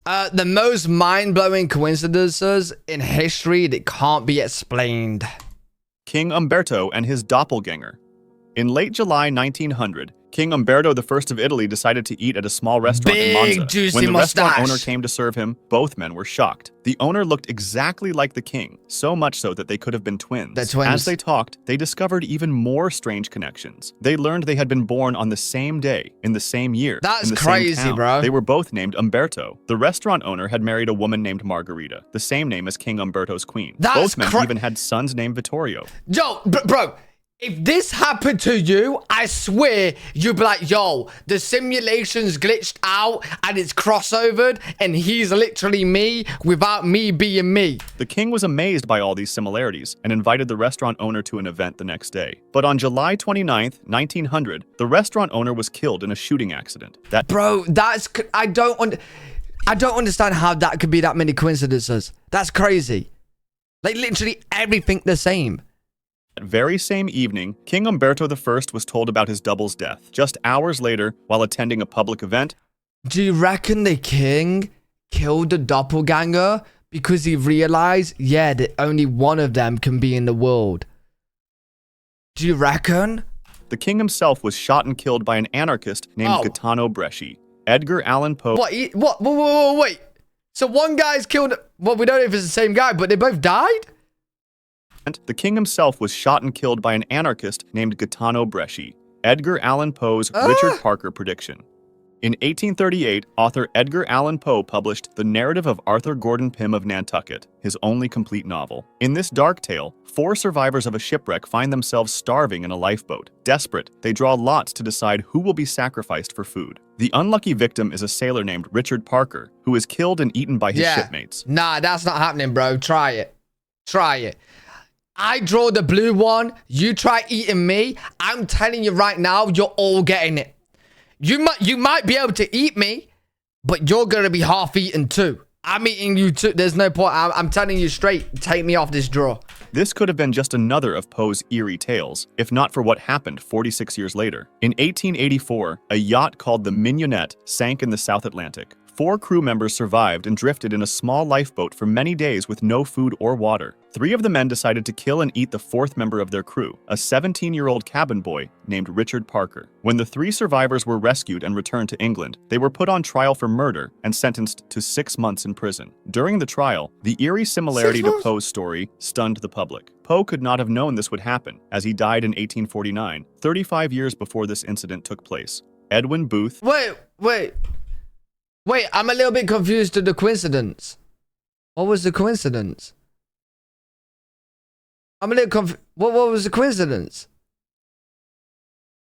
The most mind-blowing coincidences in history that can't be explained. King Umberto and his doppelganger. In late July 1900, King Umberto I of Italy decided to eat at a small restaurant in Monza. Juicy When the mustache. restaurant owner came to serve him, both men were shocked. The owner looked exactly like the king, so much so that they could have been twins. They're twins. As they talked, they discovered even more strange connections. They learned they had been born on the same day, in the same year, That's in the crazy, same town. bro. They were both named Umberto. The restaurant owner had married a woman named Margherita, the same name as King Umberto's queen. That's both men even had sons named Vittorio. Yo, bro, if this happened to you, I swear you'd be like, yo, the simulation's glitched out and it's crossovered and he's literally me without me being me. The king was amazed by all these similarities and invited the restaurant owner to an event the next day. But on July 29th, 1900, the restaurant owner was killed in a shooting accident. Bro, I don't understand how that could be that many coincidences. That's crazy. Like literally everything the same. That very same evening, King Umberto I was told about his double's death. Just hours later, while attending a public event, do you reckon the king killed the doppelganger because he realized, yeah, that only one of them can be in the world? Do you reckon? the king himself was shot and killed by an anarchist named Gaetano Bresci. Edgar Allan Poe... Wait. So one guy's killed... Well, we don't know if it's the same guy, but they both died? The king himself was shot and killed by an anarchist named Gaetano Bresci. Edgar Allan Poe's Richard Parker prediction. In 1838, author Edgar Allan Poe published The Narrative of Arthur Gordon Pym of Nantucket, his only complete novel. In this dark tale, 4 survivors of a shipwreck find themselves starving in a lifeboat. Desperate, they draw lots to decide who will be sacrificed for food. The unlucky victim is a sailor named Richard Parker, who is killed and eaten by his shipmates. Nah, that's not happening, bro. Try it. I draw the blue one. You try eating me. I'm telling you right now, you're all getting it. You might be able to eat me, but you're going to be half eaten too. I'm eating you too. There's no point. I'm telling you straight. Take me off this draw. This could have been just another of Poe's eerie tales, if not for what happened 46 years later. In 1884, a yacht called the Mignonette sank in the South Atlantic. 4 crew members survived and drifted in a small lifeboat for many days with no food or water. 3 of the men decided to kill and eat the 4th member of their crew, a 17-year-old cabin boy named Richard Parker. When the 3 survivors were rescued and returned to England, they were put on trial for murder and sentenced to 6 months in prison. During the trial, the eerie similarity to Poe's story stunned the public. Poe could not have known this would happen, as he died in 1849, 35 years before this incident took place. Edwin Booth... Wait, I'm a little bit confused to the coincidence. What was the coincidence? I'm a little confused. What was the coincidence?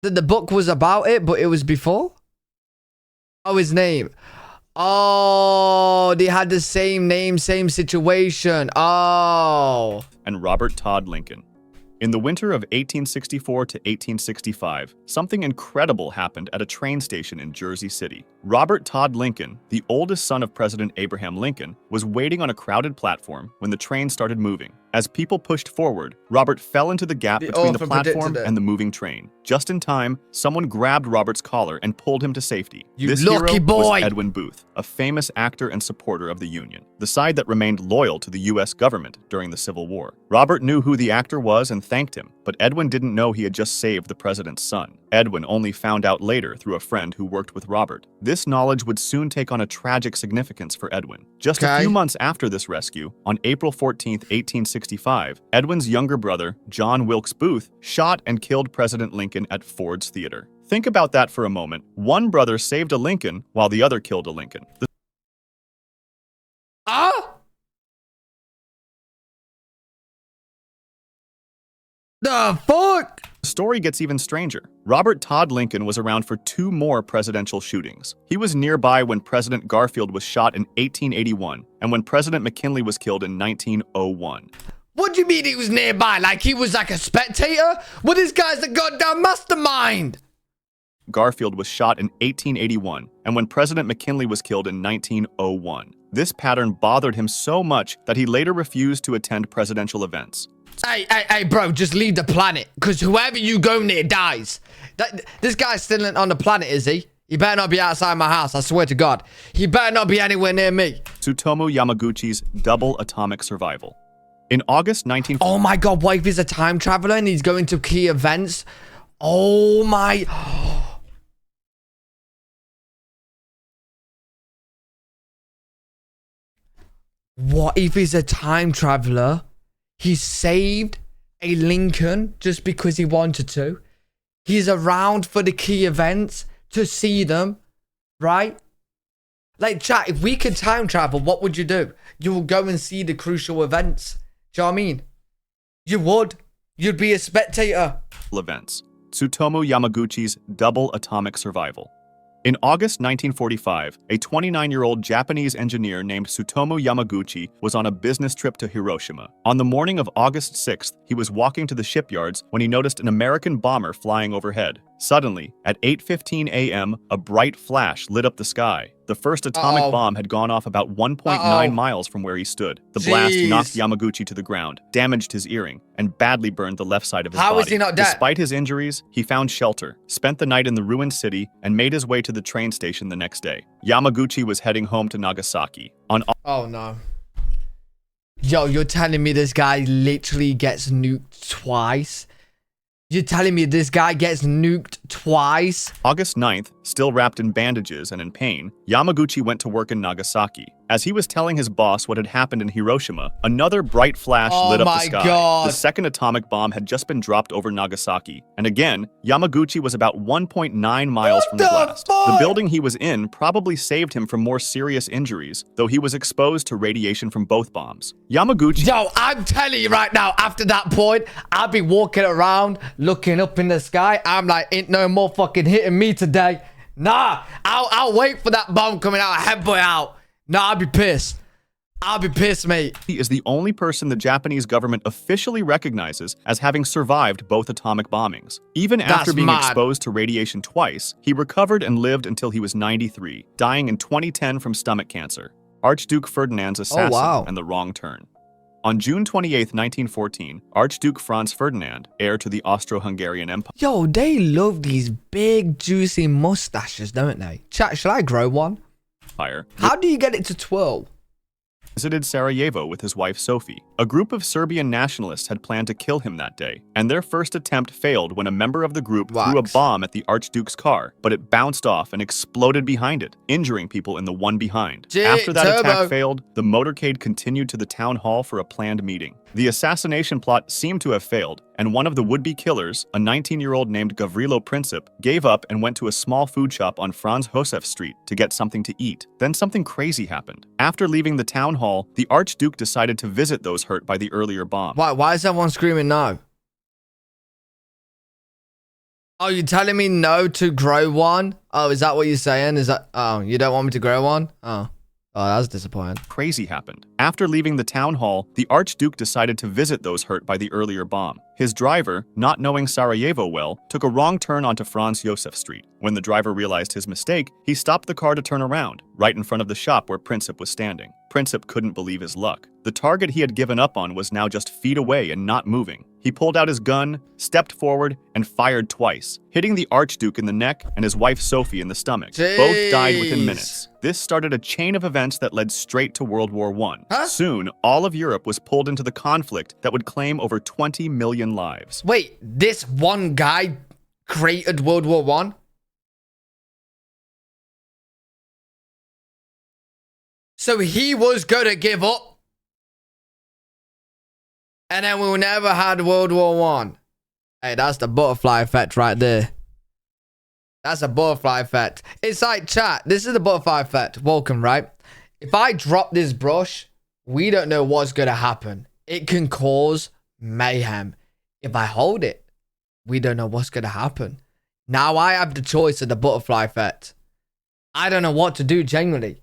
That the book was about it, but it was before? Oh, his name. Oh, they had the same name, same situation. Oh. And Robert Todd Lincoln. In the winter of 1864 to 1865, something incredible happened at a train station in Jersey City. Robert Todd Lincoln, the oldest son of President Abraham Lincoln, was waiting on a crowded platform when the train started moving. As people pushed forward, Robert fell into the gap between the platform and the moving train. Just in time, someone grabbed Robert's collar and pulled him to safety. This hero was Edwin Booth, a famous actor and supporter of the Union, the side that remained loyal to the U.S. government during the Civil War. Robert knew who the actor was and thanked him, but Edwin didn't know he had just saved the president's son. Edwin only found out later through a friend who worked with Robert. This knowledge would soon take on a tragic significance for Edwin. Just a few months after this rescue, on April 14, 1865, Edwin's younger brother, John Wilkes Booth, shot and killed President Lincoln at Ford's Theater. Think about that for a moment. One brother saved a Lincoln while the other killed a Lincoln. The fuck? The story gets even stranger. Robert Todd Lincoln was around for 2 more presidential shootings. He was nearby when President Garfield was shot in 1881 and when President McKinley was killed in 1901. What do you mean he was nearby? Like he was like a spectator? Well, this guy's a goddamn mastermind. Garfield was shot in 1881 and when President McKinley was killed in 1901. This pattern bothered him so much that he later refused to attend presidential events. Hey, bro, just leave the planet, because whoever you go near dies. This guy's still on the planet, is he? He better not be outside my house. I swear to God. He better not be anywhere near me. Tsutomu Yamaguchi's double atomic survival. In August 19... Oh my God, what if he's a time traveler and he's going to key events? Oh my... What if he's a time traveler? He saved a Lincoln just because he wanted to. He's around for the key events to see them, right? Like, chat, if we could time travel, what would you do? You will go and see the crucial events. Do you know what I mean? You would. You'd be a spectator. Events. Tsutomu Yamaguchi's double atomic survival. In August 1945, a 29-year-old Japanese engineer named Tsutomu Yamaguchi was on a business trip to Hiroshima. On the morning of August 6th, he was walking to the shipyards when he noticed an American bomber flying overhead. Suddenly, at 8:15 a.m., a bright flash lit up the sky. The first atomic bomb had gone off about 1.9 miles from where he stood. The blast knocked Yamaguchi to the ground, damaged his earring, and badly burned the left side of his body. How is he not dead? Despite his injuries, he found shelter, spent the night in the ruined city, and made his way to the train station the next day. Yamaguchi was heading home to Nagasaki. Oh no. Yo, you're telling me this guy literally gets nuked twice? You're telling me this guy gets nuked twice? August 9th, still wrapped in bandages and in pain, Yamaguchi went to work in Nagasaki. As he was telling his boss what had happened in Hiroshima, another bright flash lit up the sky. God. The second atomic bomb had just been dropped over Nagasaki. And again, Yamaguchi was about 1.9 miles from the blast. The building he was in probably saved him from more serious injuries, though he was exposed to radiation from both bombs. Yamaguchi... Yo, I'm telling you right now, after that point, I'll be walking around, looking up in the sky. I'm like, ain't no more fucking hitting me today. Nah, I'll wait for that bomb coming out, headbutt out. Nah, I'll be pissed. I'll be pissed, mate. He is the only person the Japanese government officially recognizes as having survived both atomic bombings. Even after being exposed to radiation twice, he recovered and lived until he was 93, dying in 2010 from stomach cancer. Archduke Ferdinand's assassin and the wrong turn. On June 28, 1914, Archduke Franz Ferdinand, heir to the Austro-Hungarian Empire... Yo, they love these big, juicy mustaches, don't they? Chat, should I grow one? How do you get it to twirl? Visited Sarajevo with his wife Sophie. A group of Serbian nationalists had planned to kill him that day, and their first attempt failed when a member of the group threw a bomb at the Archduke's car, but it bounced off and exploded behind it, injuring people in the one behind. After that attack failed, the motorcade continued to the town hall for a planned meeting. The assassination plot seemed to have failed, and one of the would-be killers, a 19-year-old named Gavrilo Princip, gave up and went to a small food shop on Franz Josef Street to get something to eat. Then something crazy happened. After leaving the town hall, the Archduke decided to visit those hurt by the earlier bomb. Why is everyone screaming no? Oh, you're telling me no to grow one? Oh, is that what you're saying? Is that... Oh, you don't want me to grow one? Oh. Oh, that was disappointing. Crazy happened. After leaving the town hall, the Archduke decided to visit those hurt by the earlier bomb. His driver, not knowing Sarajevo well, took a wrong turn onto Franz Josef Street. When the driver realized his mistake, he stopped the car to turn around, right in front of the shop where Princip was standing. Princip couldn't believe his luck. The target he had given up on was now just feet away and not moving. He pulled out his gun, stepped forward, and fired twice, hitting the Archduke in the neck and his wife Sophie in the stomach. Both died within minutes. This started a chain of events that led straight to World War I. Soon, all of Europe was pulled into the conflict that would claim over 20 million lives. Wait, this one guy created World War I? So he was gonna give up? And then we never had World War I. Hey, that's the butterfly effect right there. That's a butterfly effect. It's like, chat, this is the butterfly effect. Welcome, right? If I drop this brush, we don't know what's going to happen. It can cause mayhem. If I hold it, we don't know what's going to happen. Now I have the choice of the butterfly effect. I don't know what to do, genuinely.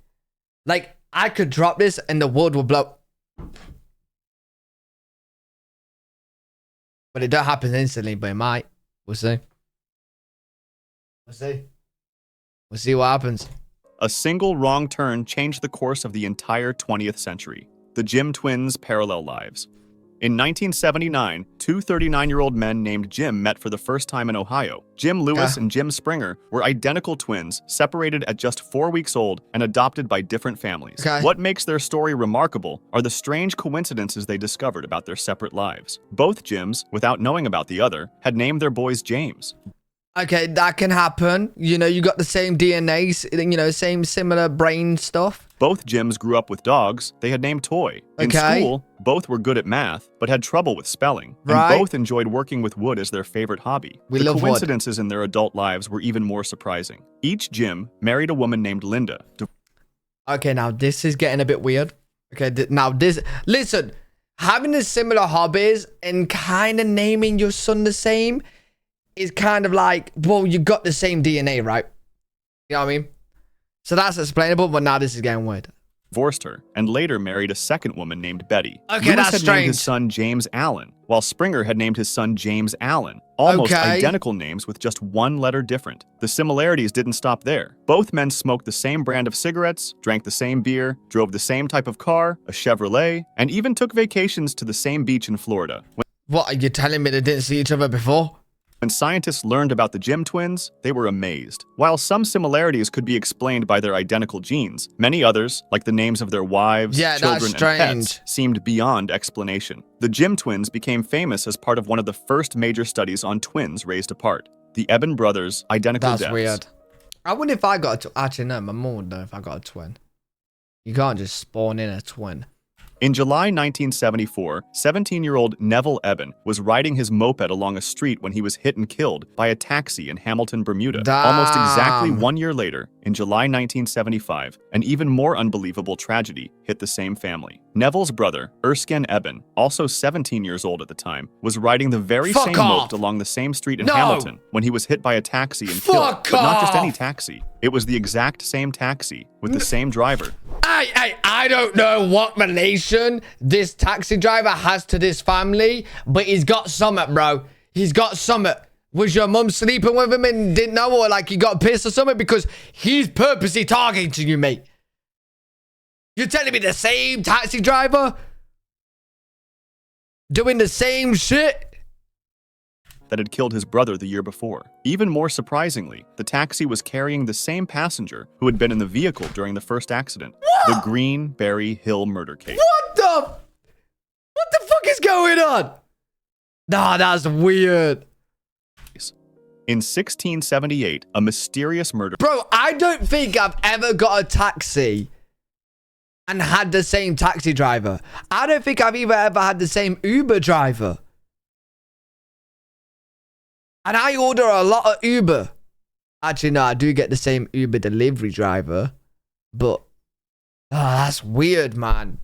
Like, I could drop this and the world will blow. But it don't happen instantly, but it might. We'll see. We'll see. We'll see what happens. A single wrong turn changed the course of the entire 20th century. The Jim twins' parallel lives. In 1979, two 39-year-old men named Jim met for the first time in Ohio. Jim Lewis and Jim Springer were identical twins, separated at just 4 weeks old and adopted by different families. What makes their story remarkable are the strange coincidences they discovered about their separate lives. Both Jims, without knowing about the other, had named their boys James. Okay, that can happen. You know, you got the same DNA, you know, same similar brain stuff. Both Jims grew up with dogs they had named Toy. In school, both were good at math, but had trouble with spelling. And both enjoyed working with wood as their favorite hobby. The coincidences in their adult lives were even more surprising. Each Jim married a woman named Linda. Okay, now this is getting a bit weird. Okay, now this... Listen, having the similar hobbies and kind of naming your son the same is kind of like, well, you got the same DNA, right? You know what I mean? So that's explainable, but now this is getting weird. Divorced her, and later married a second woman named Betty. Okay, Lewis that's had strange. named his son James Allen, while Springer had named his son James Allen. Almost identical names with just one letter different. The similarities didn't stop there. Both men smoked the same brand of cigarettes, drank the same beer, drove the same type of car, a Chevrolet, and even took vacations to the same beach in Florida. What, are you telling me they didn't see each other before? When scientists learned about the Jim twins, they were amazed. While some similarities could be explained by their identical genes, many others, like the names of their wives, children, and pets, seemed beyond explanation. The Jim twins became famous as part of one of the first major studies on twins raised apart, the Eben brothers' identical deaths. That's weird. I wonder if I got a actually, no, my mom would know if I got a twin. You can't just spawn in a twin. In July 1974, 17-year-old Neville Eben was riding his moped along a street when he was hit and killed by a taxi in Hamilton, Bermuda. Almost exactly 1 year later, in July 1975, an even more unbelievable tragedy hit the same family. Neville's brother, Erskine Eben, also 17 years old at the time, was riding the very same moped along the same street in Hamilton when he was hit by a taxi and killed. But not just any taxi. It was the exact same taxi with the same driver. I don't know what relation this taxi driver has to this family, but he's got something, bro. He's got something. Was your mum sleeping with him and didn't know, or like he got pissed or something? Because he's purposely talking to you, mate. You're telling me the same taxi driver doing the same shit that had killed his brother the year before. Even more surprisingly, the taxi was carrying the same passenger who had been in the vehicle during the first accident. The Greenberry Hill murder case. What the fuck is going on? Nah, that's weird. In 1678, a mysterious murder... Bro, I don't think I've ever got a taxi and had the same taxi driver. I don't think I've ever had the same Uber driver. And I order a lot of Uber. Actually, no, I do get the same Uber delivery driver. But, that's weird, man.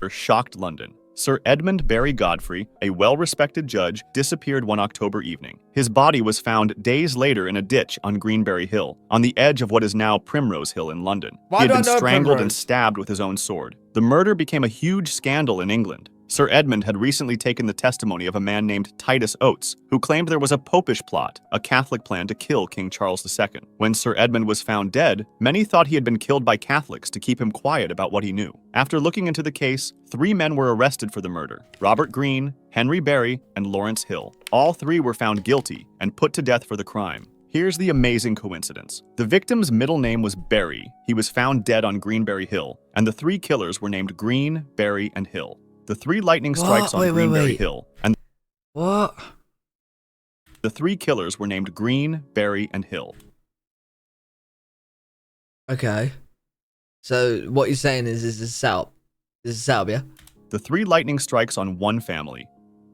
Shocked London. Sir Edmund Barry Godfrey, a well-respected judge, disappeared one October evening. His body was found days later in a ditch on Greenberry Hill, on the edge of what is now Primrose Hill in London. He had been strangled and stabbed with his own sword. The murder became a huge scandal in England. Sir Edmund had recently taken the testimony of a man named Titus Oates, who claimed there was a popish plot, a Catholic plan to kill King Charles II. When Sir Edmund was found dead, many thought he had been killed by Catholics to keep him quiet about what he knew. After looking into the case, 3 men were arrested for the murder: Robert Greene, Henry Barry, and Lawrence Hill. All 3 were found guilty and put to death for the crime. Here's the amazing coincidence. The victim's middle name was Barry. He was found dead on Greenberry Hill, and the 3 killers were named Greene, Barry, and Hill. The 3 lightning strikes on Greenberry Hill, and the 3 killers were named Greene, Barry, and Hill. Okay. So what you're saying is this is a setup. This is a setup, yeah? The 3 lightning strikes on one family.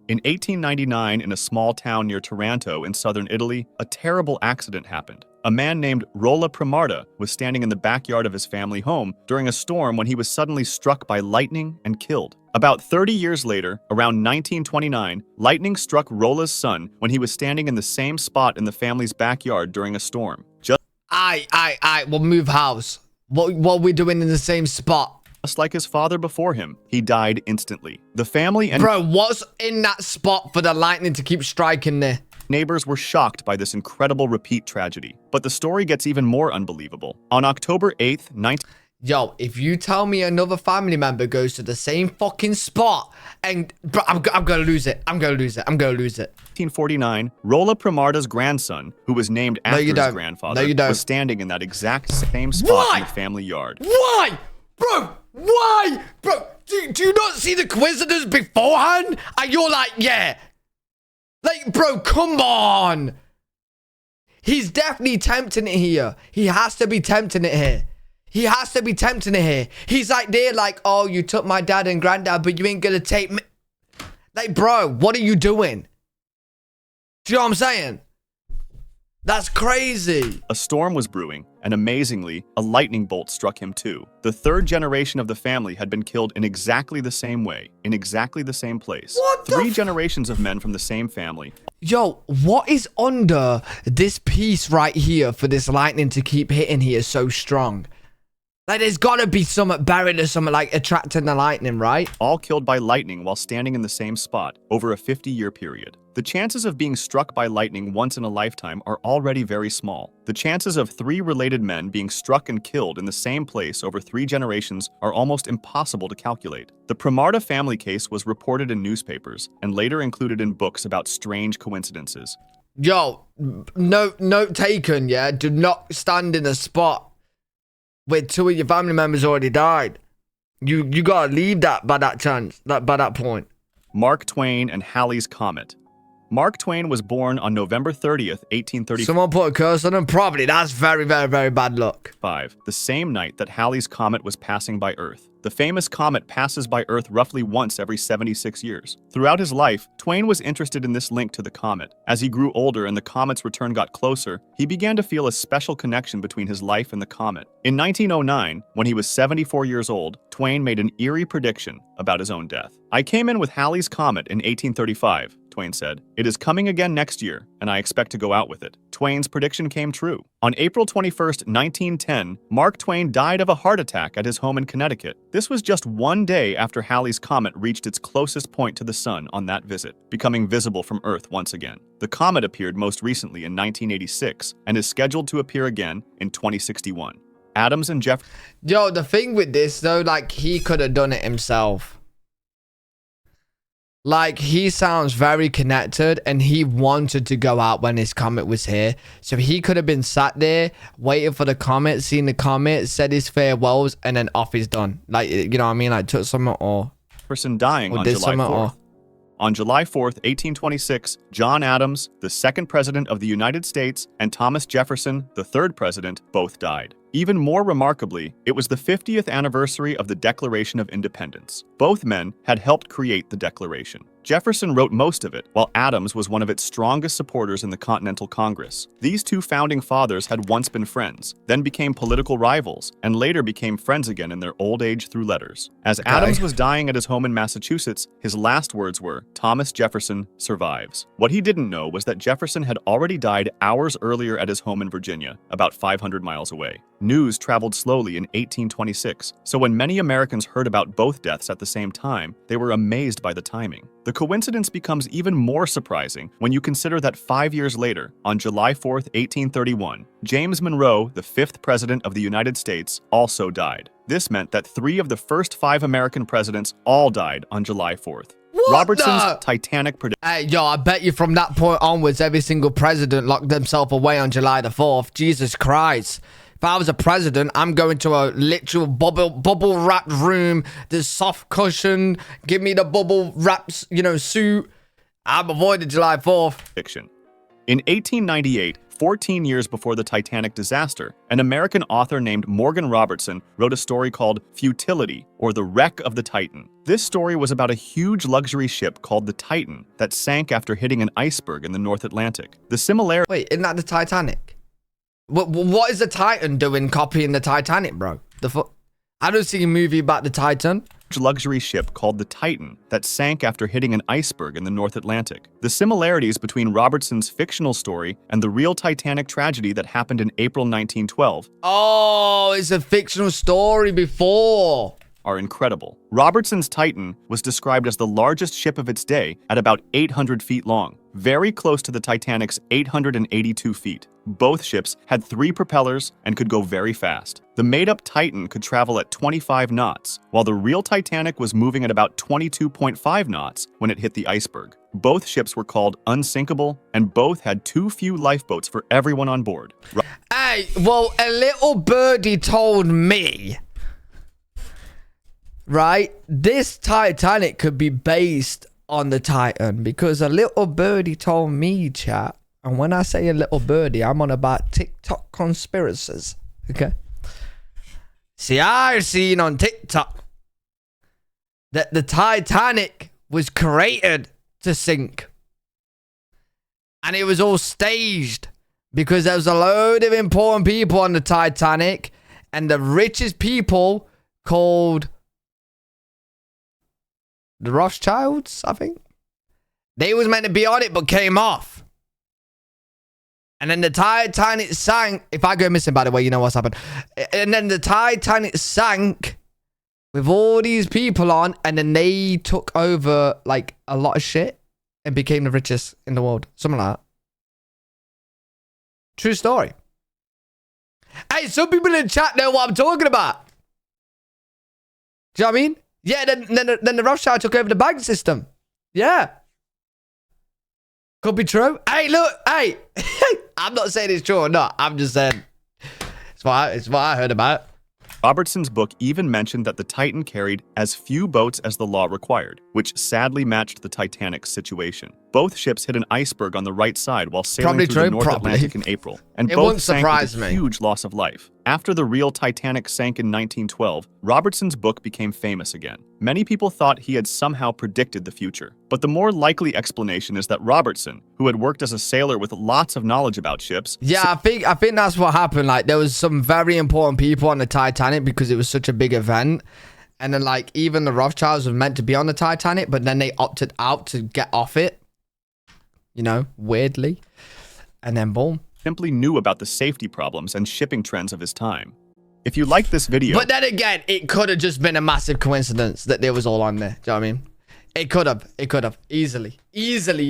In 1899, in a small town near Taranto in southern Italy, a terrible accident happened. A man named Rolla Primarda was standing in the backyard of his family home during a storm when he was suddenly struck by lightning and killed. About 30 years later, around 1929, lightning struck Rolla's son when he was standing in the same spot in the family's backyard during a storm. We'll move house. What we doing in the same spot? Just like his father before him, he died instantly. The family and... Bro, what's in that spot for the lightning to keep striking there? Neighbors were shocked by this incredible repeat tragedy. But the story gets even more unbelievable. On October 8th, Yo, if you tell me another family member goes to the same fucking spot, and bro, I'm gonna lose it. I'm gonna lose it. 1849, Rolla Primarda's grandson, who was named after his grandfather, was standing in that exact same spot in the family yard. Why? Bro, why? Bro, do you not see the coincidence beforehand? And you're like, yeah. Like, bro, come on. He's definitely tempting it here. He has to be tempting it here. He's like, they're like, oh, you took my dad and granddad, but you ain't gonna take me. Like, bro, what are you doing? Do you know what I'm saying? That's crazy. A storm was brewing, and amazingly, a lightning bolt struck him too. The third generation of the family had been killed in exactly the same way, in exactly the same place. What the 3 generations of men from the same family. Yo, what is under this piece right here for this lightning to keep hitting here so strong? Like, there's gotta be something buried or something like attracting the lightning, right? All killed by lightning while standing in the same spot over a 50-year period. The chances of being struck by lightning once in a lifetime are already very small. The chances of 3 related men being struck and killed in the same place over 3 generations are almost impossible to calculate. The Primarda family case was reported in newspapers and later included in books about strange coincidences. Yo, note taken, yeah? Do not stand in a spot where 2 of your family members already died. You gotta leave that by that chance, by that point. Mark Twain and Halley's Comet. Mark Twain was born on November 30th, 1835. Someone put a curse on him? Probably. That's very, very, very bad luck. The same night that Halley's Comet was passing by Earth. The famous comet passes by Earth roughly once every 76 years. Throughout his life, Twain was interested in this link to the comet. As he grew older and the comet's return got closer, he began to feel a special connection between his life and the comet. In 1909, when he was 74 years old, Twain made an eerie prediction about his own death. I came in with Halley's Comet in 1835. Twain said. It is coming again next year, and I expect to go out with it. Twain's prediction came true. On April 21st, 1910, Mark Twain died of a heart attack at his home in Connecticut. This was just one day after Halley's Comet reached its closest point to the sun on that visit, becoming visible from Earth once again. The comet appeared most recently in 1986 and is scheduled to appear again in 2061. Adams and Jefferson. Yo, the thing with this, though, like, he could have done it himself. Like, he sounds very connected and he wanted to go out when his comet was here. So he could have been sat there waiting for the comet, seen the comet, said his farewells, and then off he's done. Like, you know what I mean? Like, took something or... Person dying on July 4th. On July 4th, 1826, John Adams, the second president of the United States, and Thomas Jefferson, the third president, both died. Even more remarkably, it was the 50th anniversary of the Declaration of Independence. Both men had helped create the Declaration. Jefferson wrote most of it, while Adams was one of its strongest supporters in the Continental Congress. These two founding fathers had once been friends, then became political rivals, and later became friends again in their old age through letters. As Adams was dying at his home in Massachusetts, his last words were, "Thomas Jefferson survives." What he didn't know was that Jefferson had already died hours earlier at his home in Virginia, about 500 miles away. News traveled slowly in 1826, so when many Americans heard about both deaths at the same time, they were amazed by the timing. The coincidence becomes even more surprising when you consider that 5 years later, on July 4th, 1831, James Monroe, the 5th President of the United States, also died. This meant that 3 of the first 5 American presidents all died on July 4th. Robertson's Titanic prediction. Hey, yo, I bet you from that point onwards, every single president locked themselves away on July the 4th. Jesus Christ. If I was a president, I'm going to a literal bubble wrapped room. There's soft cushion. Give me the bubble wraps, suit. I'm avoiding July 4th. Fiction. In 1898, 14 years before the Titanic disaster, an American author named Morgan Robertson wrote a story called Futility, or The Wreck of the Titan. This story was about a huge luxury ship called the Titan that sank after hitting an iceberg in the North Atlantic. The similarity... Wait, isn't that the Titanic? What is the Titan doing copying the Titanic, bro? I don't see a movie about the Titan. Luxury ship called the Titan that sank after hitting an iceberg in the North Atlantic. The similarities between Robertson's fictional story and the real Titanic tragedy that happened in April 1912. Oh, it's a fictional story before. are incredible. Robertson's Titan was described as the largest ship of its day at about 800 feet long, very close to the Titanic's 882 feet. Both ships had 3 propellers and could go very fast. The made-up Titan could travel at 25 knots, while the real Titanic was moving at about 22.5 knots when it hit the iceberg. Both ships were called unsinkable, and both had too few lifeboats for everyone on board. Hey, well, a little birdie told me, right, this Titanic could be based on the Titan, because a little birdie told me, chat, and when I say a little birdie, I'm on about TikTok conspiracies, okay? See, I've seen on TikTok that the Titanic was created to sink. And it was all staged because there was a load of important people on the Titanic, and the richest people called the Rothschilds, I think. They was meant to be on it but came off. And then the Titanic sank. If I go missing, by the way, you know what's happened. And then the Titanic sank with all these people on, and then they took over like a lot of shit and became the richest in the world. Something like that. True story. Hey, some people in the chat know what I'm talking about. Do you know what I mean? Yeah, then the Rothschild took over the bank system. Yeah. Could be true. Hey, look. Hey. I'm not saying it's true or not. I'm just saying it's what I heard about. Robertson's book even mentioned that the Titan carried as few boats as the law required, which sadly matched the Titanic's situation. Both ships hit an iceberg on the right side while sailing through the North Atlantic in April, and both sank with a huge loss of life. After the real Titanic sank in 1912, Robertson's book became famous again. Many people thought he had somehow predicted the future, but the more likely explanation is that Robertson, who had worked as a sailor with lots of knowledge about ships... Yeah, I think that's what happened. Like, there was some very important people on the Titanic because it was such a big event. And then, like, even the Rothschilds were meant to be on the Titanic, but then they opted out to get off it. You know, weirdly. And then boom. Simply knew about the safety problems and shipping trends of his time. If you like this video... But then again, it could have just been a massive coincidence that they was all on there. Do you know what I mean? It could have. Easily. Easily.